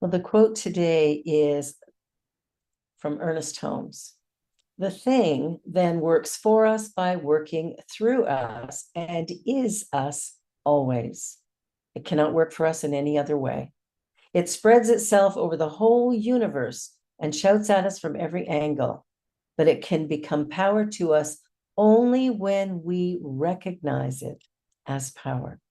Well, the quote today is from Ernest Holmes. The thing then works for us by working through us and is us always. It cannot work for us in any other way. It spreads itself over the whole universe and shouts at us from every angle, but it can become power to us only when we recognize it as power.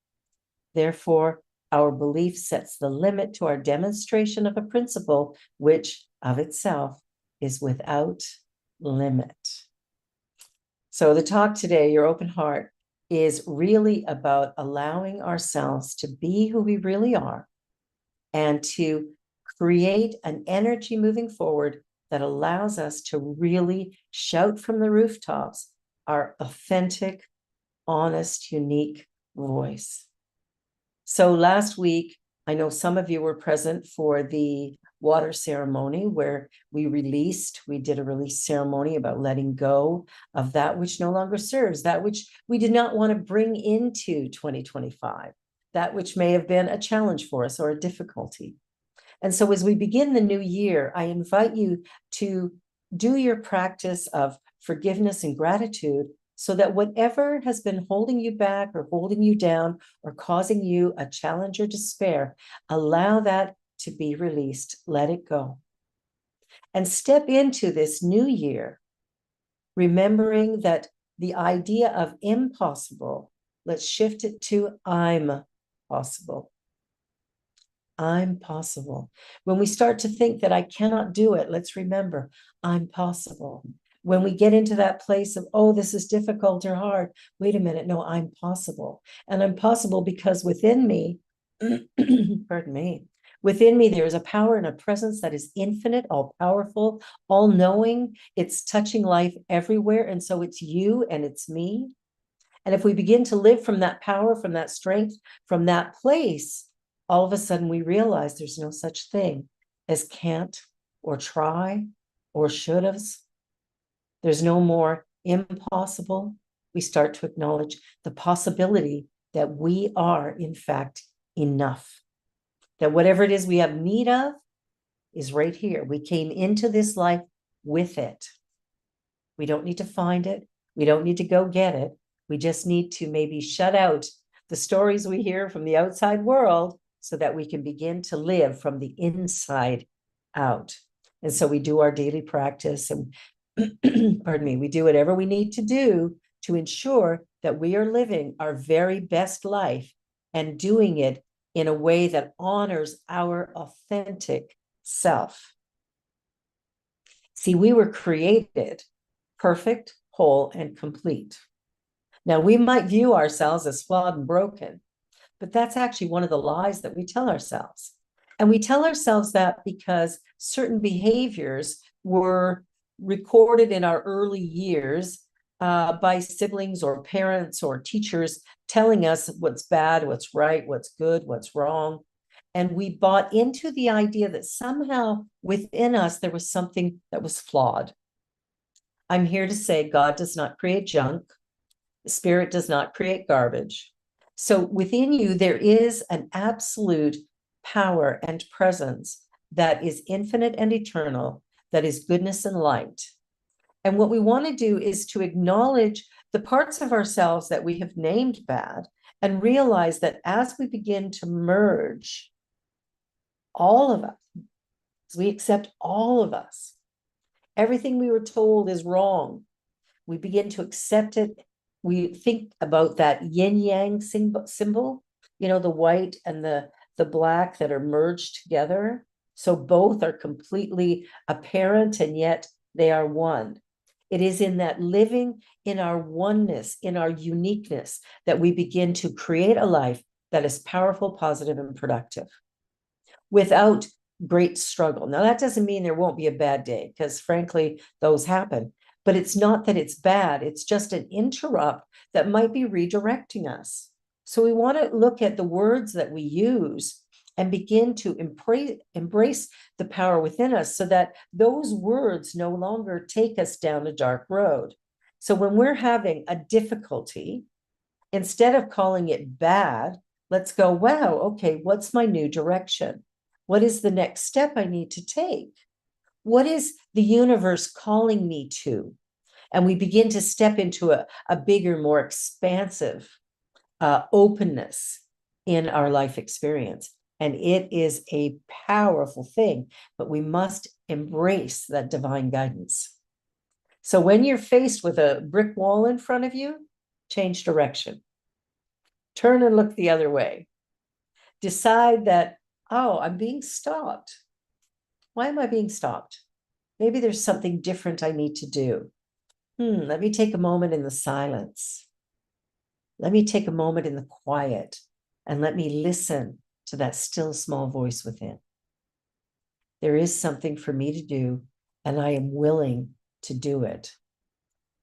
Therefore, our belief sets the limit to our demonstration of a principle which of itself is without limit. So the talk today, Your Open Heart, is really about allowing ourselves to be who we really are and to create an energy moving forward that allows us to really shout from the rooftops our authentic, honest, unique voice. So last week, I know some of you were present for the water ceremony where we did a release ceremony about letting go of that which no longer serves, that which we did not want to bring into 2025, that which may have been a challenge for us or a difficulty. And so as we begin the new year, I invite you to do your practice of forgiveness and gratitude so that whatever has been holding you back or holding you down or causing you a challenge or despair, allow that to be released. Let it go. And step into this new year, remembering that the idea of impossible, let's shift it to I'm possible. I'm possible. When we start to think that I cannot do it, let's remember I'm possible. When we get into that place of, oh, this is difficult or hard, wait a minute, no, I'm possible. And I'm possible because within me, pardon me, within me, there is a power and a presence that is infinite, all powerful, all knowing. It's touching life everywhere. And so it's you and it's me. And if we begin to live from that power, from that strength, from that place, all of a sudden we realize there's no such thing as can't or try or should have. There's no more impossible. We start to acknowledge the possibility that we are, in fact, enough. That whatever it is we have need of is right here. We came into this life with it. We don't need to find it. We don't need to go get it. We just need to maybe shut out the stories we hear from the outside world so that we can begin to live from the inside out. And so we do our daily practice and pardon me, we do whatever we need to do to ensure that we are living our very best life and doing it in a way that honors our authentic self. See, we were created perfect, whole, and complete. Now, we might view ourselves as flawed and broken, but that's actually one of the lies that we tell ourselves. And we tell ourselves that because certain behaviors were recorded in our early years by siblings or parents or teachers telling us what's bad, what's right, what's good, what's wrong. And we bought into the idea that somehow within us there was something that was flawed. I'm here to say God does not create junk. The Spirit does not create garbage. So within you, there is an absolute power and presence that is infinite and eternal, that is goodness and light. And what we want to do is to acknowledge the parts of ourselves that we have named bad and realize that as we begin to merge all of us, as we accept all of us, everything we were told is wrong, we begin to accept it. We think about that yin yang symbol, you know, the white and the black that are merged together. So both are completely apparent and yet they are one. It is in that living in our oneness, in our uniqueness, that we begin to create a life that is powerful, positive, and productive without great struggle. Now, that doesn't mean there won't be a bad day, because frankly, those happen. But it's not that it's bad. It's just an interrupt that might be redirecting us. So we want to look at the words that we use and begin to embrace the power within us so that those words no longer take us down a dark road. So when we're having a difficulty, instead of calling it bad, let's go, wow, okay, what's my new direction? What is the next step I need to take? What is the universe calling me to? And we begin to step into a bigger, more expansive openness in our life experience. And it is a powerful thing, but we must embrace that divine guidance. So when you're faced with a brick wall in front of you, change direction. Turn and look the other way. Decide that, oh, I'm being stopped. Why am I being stopped? Maybe there's something different I need to do. Let me take a moment in the silence. Let me take a moment in the quiet and let me listen to that still small voice within. There is something for me to do, and I am willing to do it.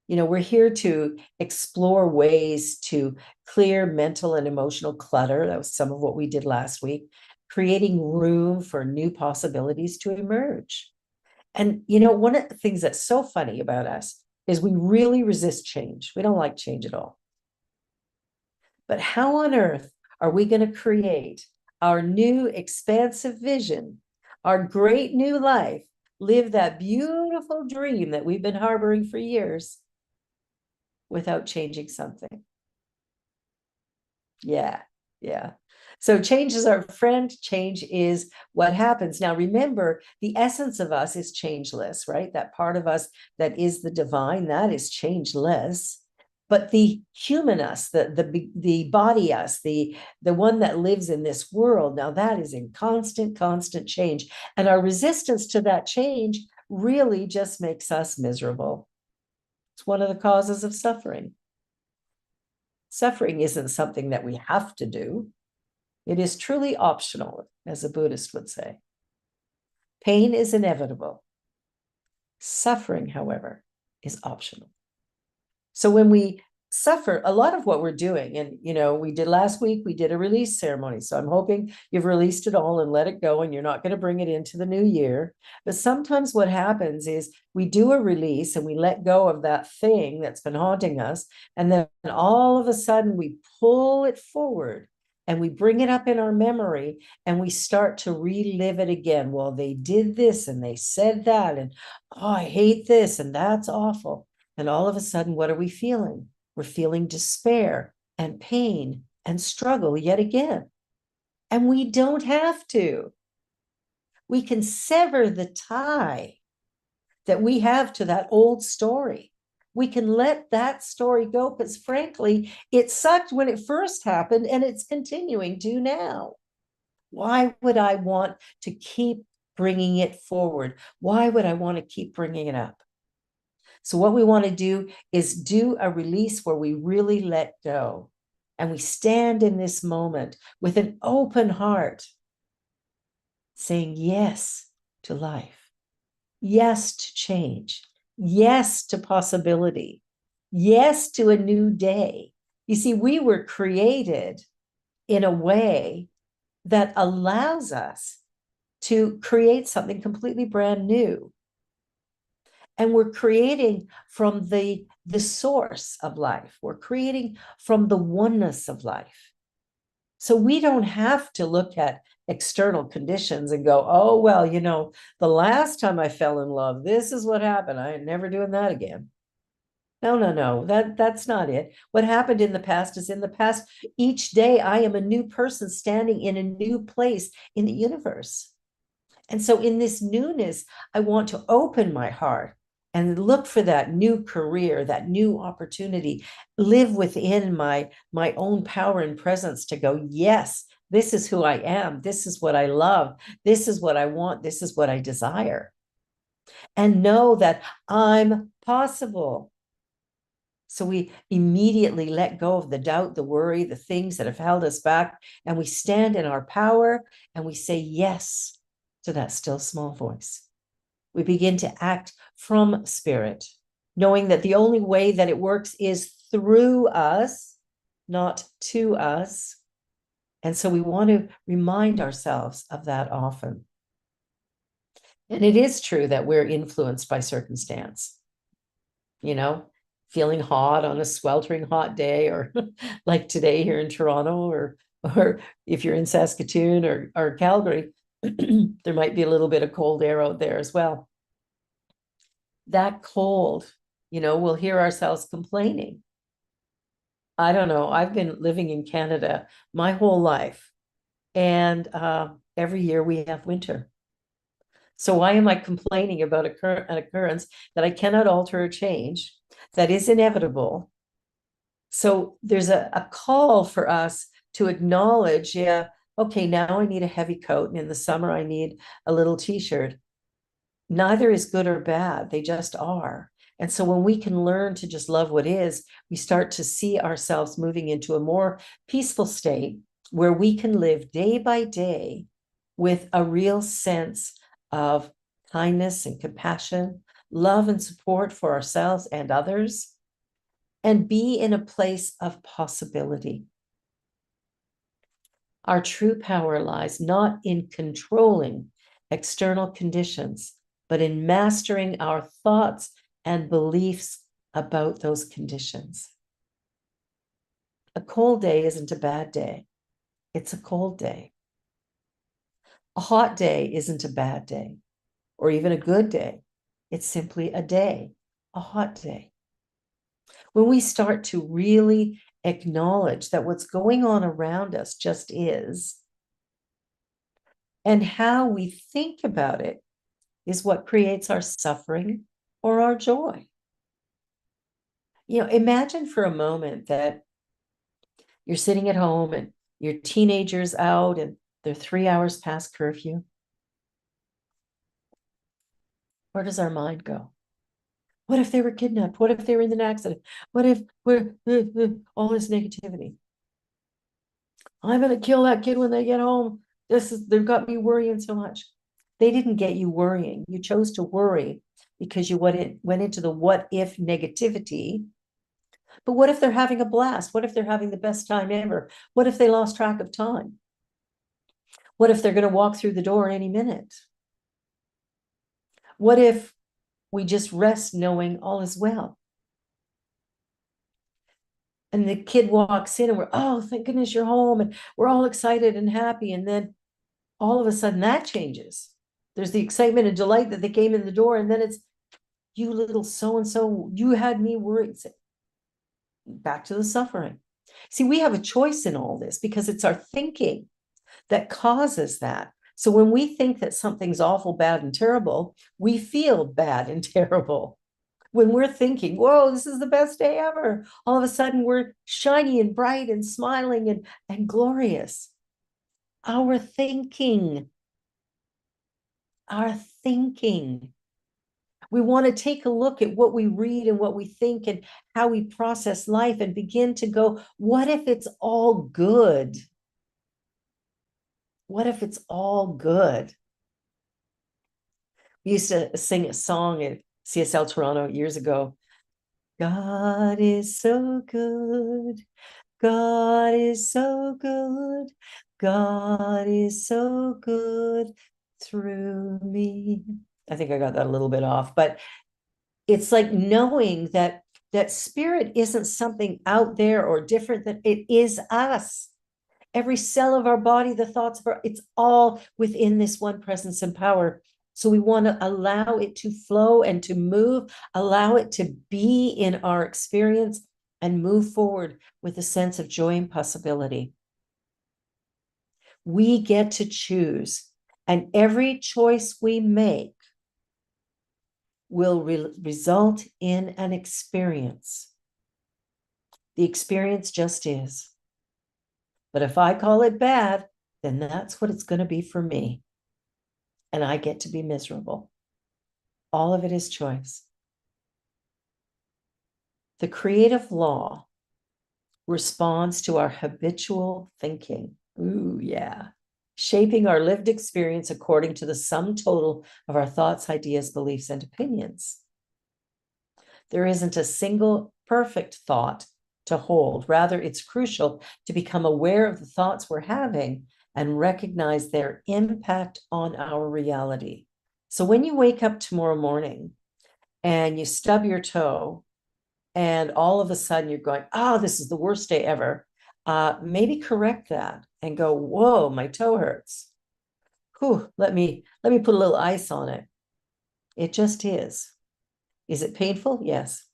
We're here to explore ways to clear mental and emotional clutter. That was some of what we did last week, creating room for new possibilities to emerge. And, one of the things that's so funny about us is we really resist change. We don't like change at all. But how on earth are we going to create our new expansive vision, our great new life, live that beautiful dream that we've been harboring for years without changing something? Yeah. So change is our friend. Change is what happens. Now, remember, the essence of us is changeless, right? That part of us that is the divine, that is changeless. But the human us, the body us, the one that lives in this world, now that is in constant change. And our resistance to that change really just makes us miserable. It's one of the causes of suffering. Suffering isn't something that we have to do. It is truly optional, as a Buddhist would say. Pain is inevitable. Suffering, however, is optional. So when we suffer, a lot of what we're doing, and we did last week, we did a release ceremony. So I'm hoping you've released it all and let it go, and you're not going to bring it into the new year. But sometimes what happens is we do a release and we let go of that thing that's been haunting us. And then all of a sudden we pull it forward and we bring it up in our memory and we start to relive it again. Well, they did this and they said that, and oh, I hate this and that's awful. And all of a sudden, what are we feeling? We're feeling despair and pain and struggle yet again. And we don't have to. We can sever the tie that we have to that old story. We can let that story go because, frankly, it sucked when it first happened and it's continuing to now. Why would I want to keep bringing it forward? Why would I want to keep bringing it up? So what we want to do is do a release where we really let go and we stand in this moment with an open heart, saying yes to life, yes to change, yes to possibility, yes to a new day. You see, we were created in a way that allows us to create something completely brand new. And we're creating from the source of life. We're creating from the oneness of life. So we don't have to look at external conditions and go, oh, well, the last time I fell in love, this is what happened. I ain't never doing that again. No. That's not it. What happened in the past is in the past. Each day I am a new person standing in a new place in the universe. And so in this newness, I want to open my heart and look for that new career, that new opportunity, live within my own power and presence to go, yes, this is who I am. This is what I love. This is what I want. This is what I desire. And know that I'm possible. So we immediately let go of the doubt, the worry, the things that have held us back, and we stand in our power and we say yes to that still small voice. We begin to act from spirit, knowing that the only way that it works is through us, not to us. And so we want to remind ourselves of that often. And it is true that we're influenced by circumstance, feeling hot on a sweltering hot day, or like today here in Toronto, or if you're in Saskatoon or Calgary, There might be a little bit of cold air out there as well. That cold, we'll hear ourselves complaining. I don't know. I've been living in Canada my whole life, and every year we have winter. So why am I complaining about an occurrence that I cannot alter or change, that is inevitable? So there's a call for us to acknowledge, yeah, okay, now I need a heavy coat, and in the summer I need a little t-shirt. Neither is good or bad, they just are. And so when we can learn to just love what is, we start to see ourselves moving into a more peaceful state where we can live day by day with a real sense of kindness and compassion, love and support for ourselves and others, and be in a place of possibility. Our true power lies not in controlling external conditions, but in mastering our thoughts and beliefs about those conditions. A cold day isn't a bad day. It's a cold day. A hot day isn't a bad day or even a good day. It's simply a day, a hot day. When we start to really acknowledge that what's going on around us just is, and how we think about it is what creates our suffering or our joy. Imagine for a moment that you're sitting at home and your teenager's out and they're 3 hours past curfew. Where does our mind go? What if they were kidnapped? What if they were in an accident? What if we're all this negativity? I'm going to kill that kid when they get home. They've got me worrying so much. They didn't get you worrying. You chose to worry because you went into the what if negativity. But what if they're having a blast? What if they're having the best time ever? What if they lost track of time? What if they're going to walk through the door any minute? What if we just rest knowing all is well? And the kid walks in and we're, oh, thank goodness you're home. And we're all excited and happy. And then all of a sudden that changes. There's the excitement and delight that they came in the door. And then it's, you little so-and-so, you had me worried. Back to the suffering. See, we have a choice in all this because it's our thinking that causes that. So when we think that something's awful, bad, and terrible, we feel bad and terrible. When we're thinking, whoa, this is the best day ever, all of a sudden we're shiny and bright and smiling and glorious. Our thinking. We want to take a look at what we read and what we think and how we process life and begin to go, what if it's all good? What if it's all good? We used to sing a song at CSL Toronto years ago. God is so good. God is so good. God is so good through me. I think I got that a little bit off, but it's like knowing that spirit isn't something out there or different, that it is us. Every cell of our body, the thoughts of it's all within this one presence and power. So we want to allow it to flow and to move, allow it to be in our experience and move forward with a sense of joy and possibility. We get to choose, and every choice we make will result in an experience. The experience just is. But if I call it bad, then that's what it's going to be for me. And I get to be miserable. All of it is choice. The creative law responds to our habitual thinking. Ooh, yeah. Shaping our lived experience according to the sum total of our thoughts, ideas, beliefs, and opinions. There isn't a single perfect thought to hold. Rather, it's crucial to become aware of the thoughts we're having and recognize their impact on our reality. So when you wake up tomorrow morning and you stub your toe and all of a sudden you're going, oh, this is the worst day ever, maybe correct that and go, whoa, my toe hurts. Whew, let me put a little ice on it. It just is. Is it painful? Yes.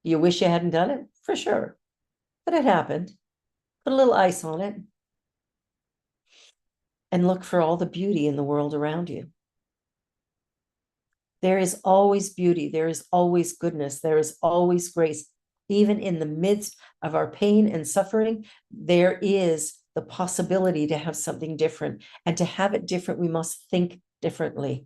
You wish you hadn't done it? For sure. But it happened. Put a little ice on it and look for all the beauty in the world around you. There is always beauty. There is always goodness. There is always grace. Even in the midst of our pain and suffering, there is the possibility to have something different. And to have it different, we must think differently.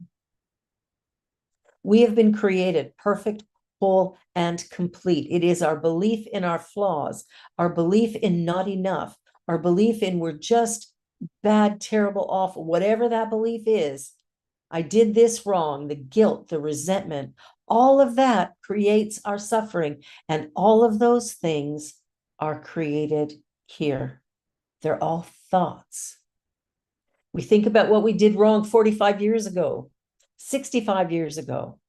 We have been created perfect, whole, and complete. It is our belief in our flaws, our belief in not enough, our belief in we're just bad, terrible, awful, whatever that belief is. I did this wrong, the guilt, the resentment, all of that creates our suffering. And all of those things are created here. They're all thoughts. We think about what we did wrong 45 years ago, 65 years ago,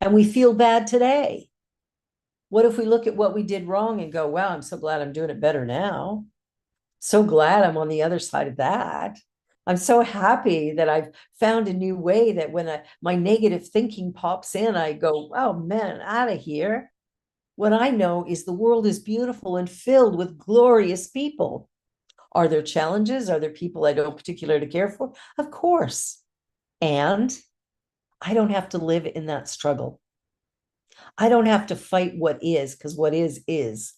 and we feel bad today. What if we look at what we did wrong and go, wow, I'm so glad I'm doing it better now. So glad I'm on the other side of that. I'm so happy that I've found a new way that when my negative thinking pops in, I go, oh man, out of here. What I know is the world is beautiful and filled with glorious people. Are there challenges? Are there people I don't particularly care for? Of course. And I don't have to live in that struggle. I don't have to fight what is, because what is is.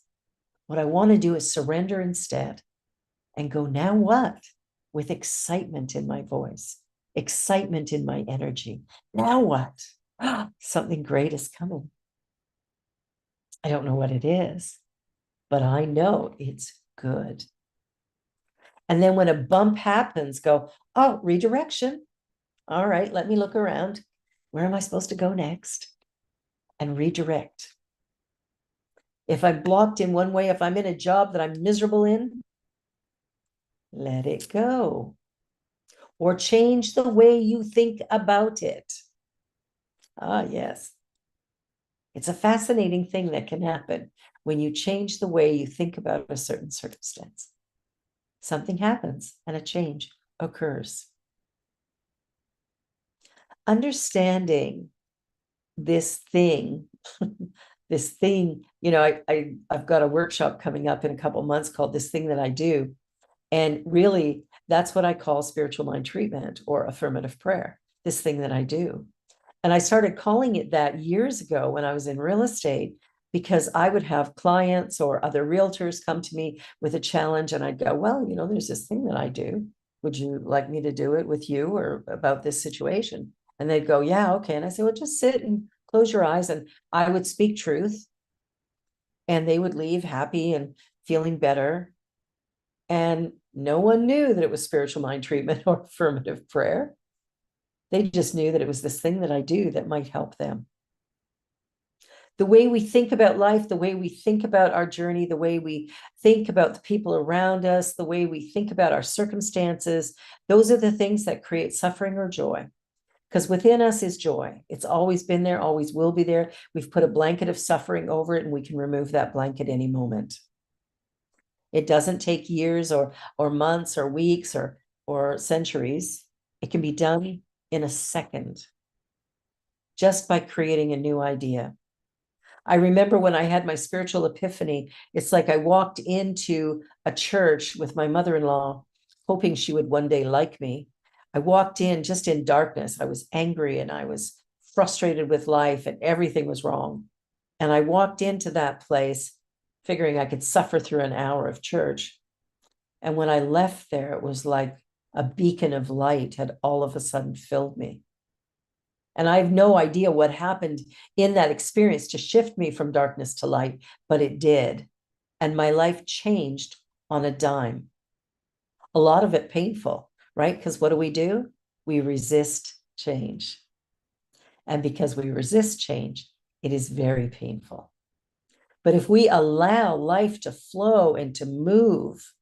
What I want to do is surrender instead and go, now what? With excitement in my voice, excitement in my energy. Now what? Something great is coming. I don't know what it is, but I know it's good. And then when a bump happens, go, oh, redirection. All right, let me look around. Where am I supposed to go next? And redirect. If I'm blocked in one way, if I'm in a job that I'm miserable in, let it go. Or change the way you think about it. Ah, yes. It's a fascinating thing that can happen when you change the way you think about a certain circumstance. Something happens and a change occurs. Understanding this thing, this thing, I've got a workshop coming up in a couple of months called This Thing That I Do. And really, that's what I call spiritual mind treatment or affirmative prayer, this thing that I do. And I started calling it that years ago when I was in real estate, because I would have clients or other realtors come to me with a challenge. And I'd go, well, there's this thing that I do. Would you like me to do it with you or about this situation? And they'd go, yeah, okay. And I said, well, just sit and close your eyes. And I would speak truth. And they would leave happy and feeling better. And no one knew that it was spiritual mind treatment or affirmative prayer. They just knew that it was this thing that I do that might help them. The way we think about life, the way we think about our journey, the way we think about the people around us, the way we think about our circumstances, those are the things that create suffering or joy. Because within us is joy. It's always been there, always will be there. We've put a blanket of suffering over it, and we can remove that blanket any moment. It doesn't take years or months or weeks or centuries. It can be done in a second, just by creating a new idea. I remember when I had my spiritual epiphany, it's like I walked into a church with my mother-in-law, hoping she would one day like me. I walked in just in darkness. I was angry and I was frustrated with life and everything was wrong. And I walked into that place figuring I could suffer through an hour of church. And when I left there, it was like a beacon of light had all of a sudden filled me. And I have no idea what happened in that experience to shift me from darkness to light, but it did. And my life changed on a dime. A lot of it painful, right? Because what do? We resist change. And because we resist change, it is very painful. But if we allow life to flow and to move,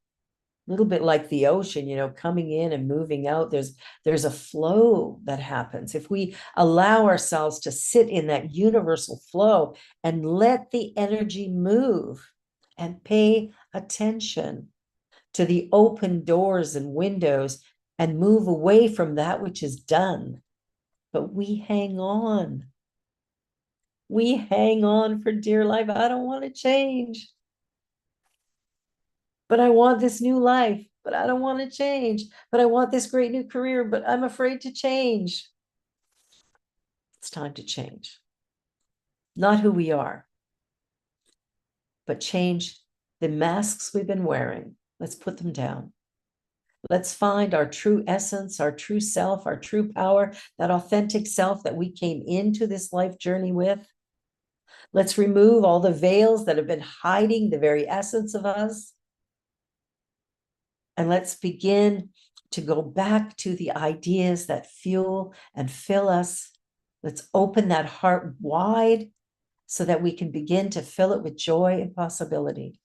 a little bit like the ocean, coming in and moving out, there's a flow that happens. If we allow ourselves to sit in that universal flow and let the energy move and pay attention to the open doors and windows and move away from that which is done. But we hang on. We hang on for dear life. I don't want to change, but I want this new life, but I don't want to change, but I want this great new career, but I'm afraid to change. It's time to change. Not who we are, but change the masks we've been wearing. Let's put them down. Let's find our true essence, our true self, our true power, that authentic self that we came into this life journey with. Let's remove all the veils that have been hiding the very essence of us. And let's begin to go back to the ideas that fuel and fill us. Let's open that heart wide so that we can begin to fill it with joy and possibility.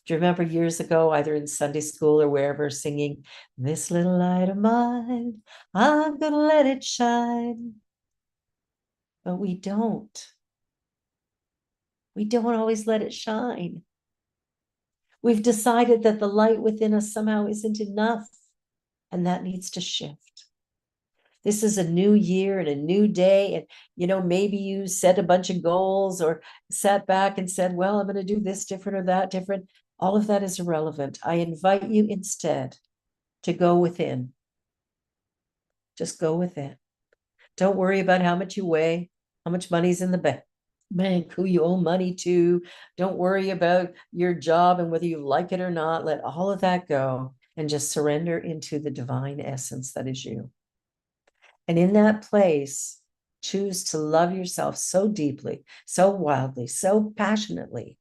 Do you remember years ago, either in Sunday school or wherever, singing, "This little light of mine, I'm gonna let it shine"? But we don't. We don't always let it shine. We've decided that the light within us somehow isn't enough, and that needs to shift. This is a new year and a new day. And, maybe you set a bunch of goals or sat back and said, well, I'm going to do this different or that different. All of that is irrelevant. I invite you instead to go within. Just go within. Don't worry about how much you weigh, how much money's in the bank, who you owe money to. Don't worry about your job and whether you like it or not. Let all of that go and just surrender into the divine essence that is you. And in that place, choose to love yourself so deeply, so wildly, so passionately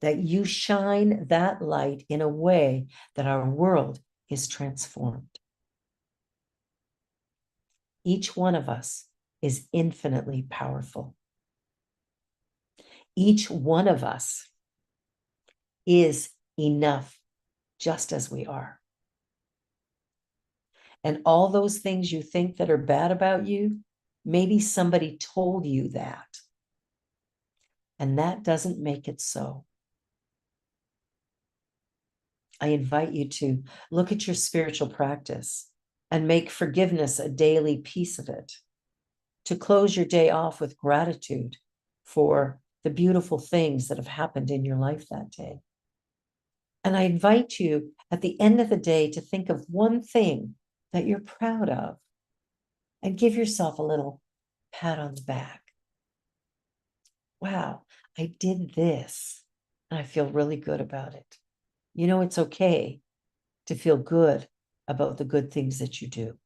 that you shine that light in a way that our world is transformed. Each one of us is infinitely powerful. Each one of us is enough just as we are. And all those things you think that are bad about you, maybe somebody told you that. And that doesn't make it so. I invite you to look at your spiritual practice and make forgiveness a daily piece of it. To close your day off with gratitude for the beautiful things that have happened in your life that day. And I invite you at the end of the day to think of one thing that you're proud of and give yourself a little pat on the back. Wow, I did this and I feel really good about it. It's okay to feel good about the good things that you do.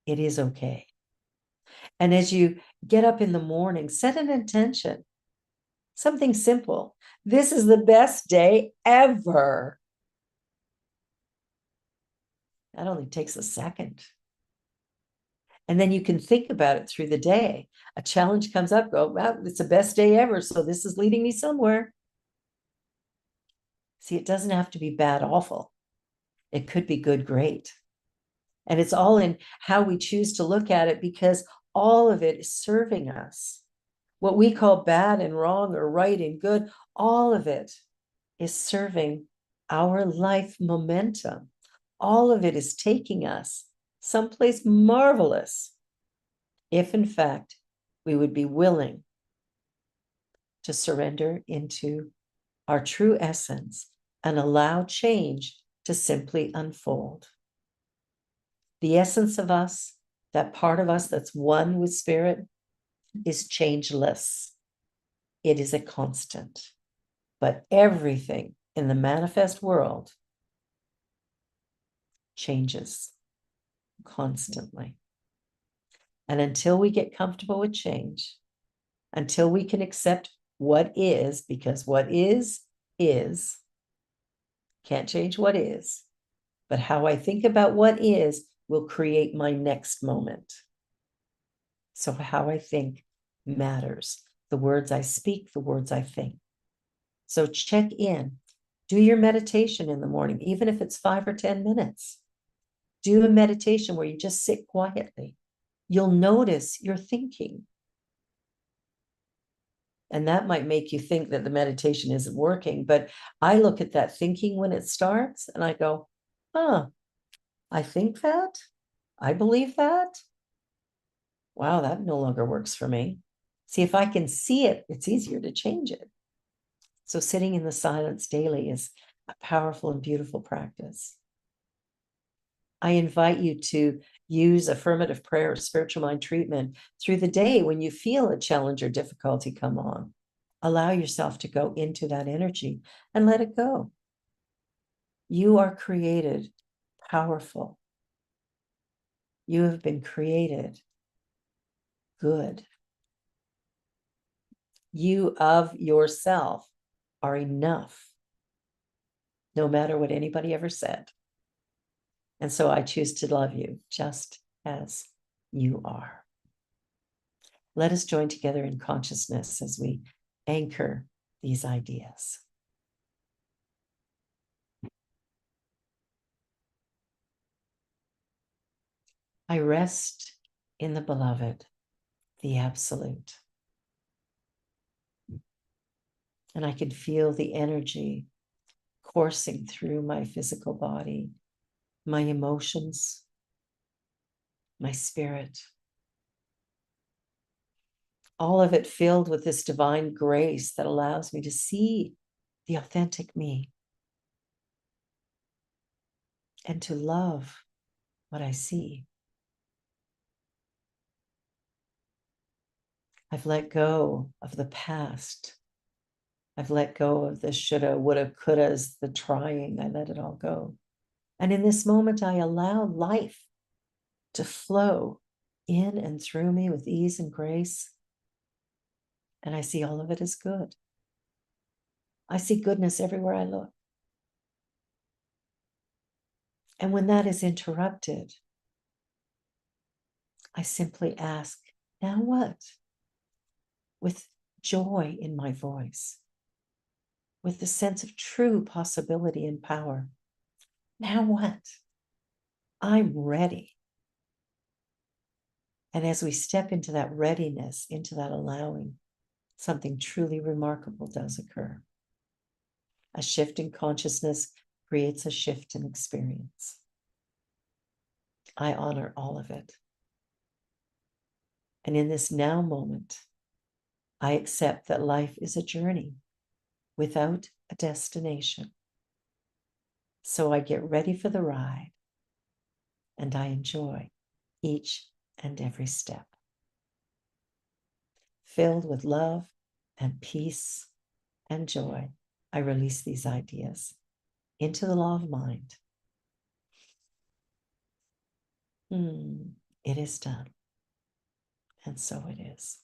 It is okay. And as you get up in the morning, set an intention. Something simple. This is the best day ever. That only takes a second. And then you can think about it through the day. A challenge comes up, go, well, it's the best day ever. So this is leading me somewhere. See, it doesn't have to be bad, awful. It could be good, great. And it's all in how we choose to look at it, because all of it is serving us. What we call bad and wrong or right and good, all of it is serving our life momentum. All of it is taking us someplace marvelous, if in fact we would be willing to surrender into our true essence and allow change to simply unfold. The essence of us, that part of us that's one with spirit, is changeless. It is a constant. But everything in the manifest world changes constantly. And until we get comfortable with change, until we can accept what is, because what is, can't change what is, but how I think about what is will create my next moment. So how I think matters. The words I speak, the words I think. So check in. Do your meditation in the morning, even if it's 5 or 10 minutes. Do a meditation where you just sit quietly. You'll notice your thinking. And that might make you think that the meditation isn't working. But I look at that thinking when it starts and I go, huh, I think that, I believe that. Wow, that no longer works for me. See, if I can see it, it's easier to change it. So sitting in the silence daily is a powerful and beautiful practice. I invite you to use affirmative prayer or spiritual mind treatment through the day when you feel a challenge or difficulty come on. Allow yourself to go into that energy and let it go. You are created powerful. You have been created good. You of yourself are enough, no matter what anybody ever said. And so I choose to love you just as you are. Let us join together in consciousness as we anchor these ideas. I rest in the beloved, the absolute. And I can feel the energy coursing through my physical body, my emotions, my spirit. All of it filled with this divine grace that allows me to see the authentic me and to love what I see. I've let go of the past. I've let go of the shoulda, woulda, couldas, the trying. I let it all go. And in this moment, I allow life to flow in and through me with ease and grace. And I see all of it as good. I see goodness everywhere I look. And when that is interrupted, I simply ask, now what? With joy in my voice, with the sense of true possibility and power. Now what? I'm ready. And as we step into that readiness, into that allowing, something truly remarkable does occur. A shift in consciousness creates a shift in experience. I honor all of it. And in this now moment, I accept that life is a journey without a destination. So I get ready for the ride and I enjoy each and every step. Filled with love and peace and joy, I release these ideas into the law of mind. It is done. And so it is.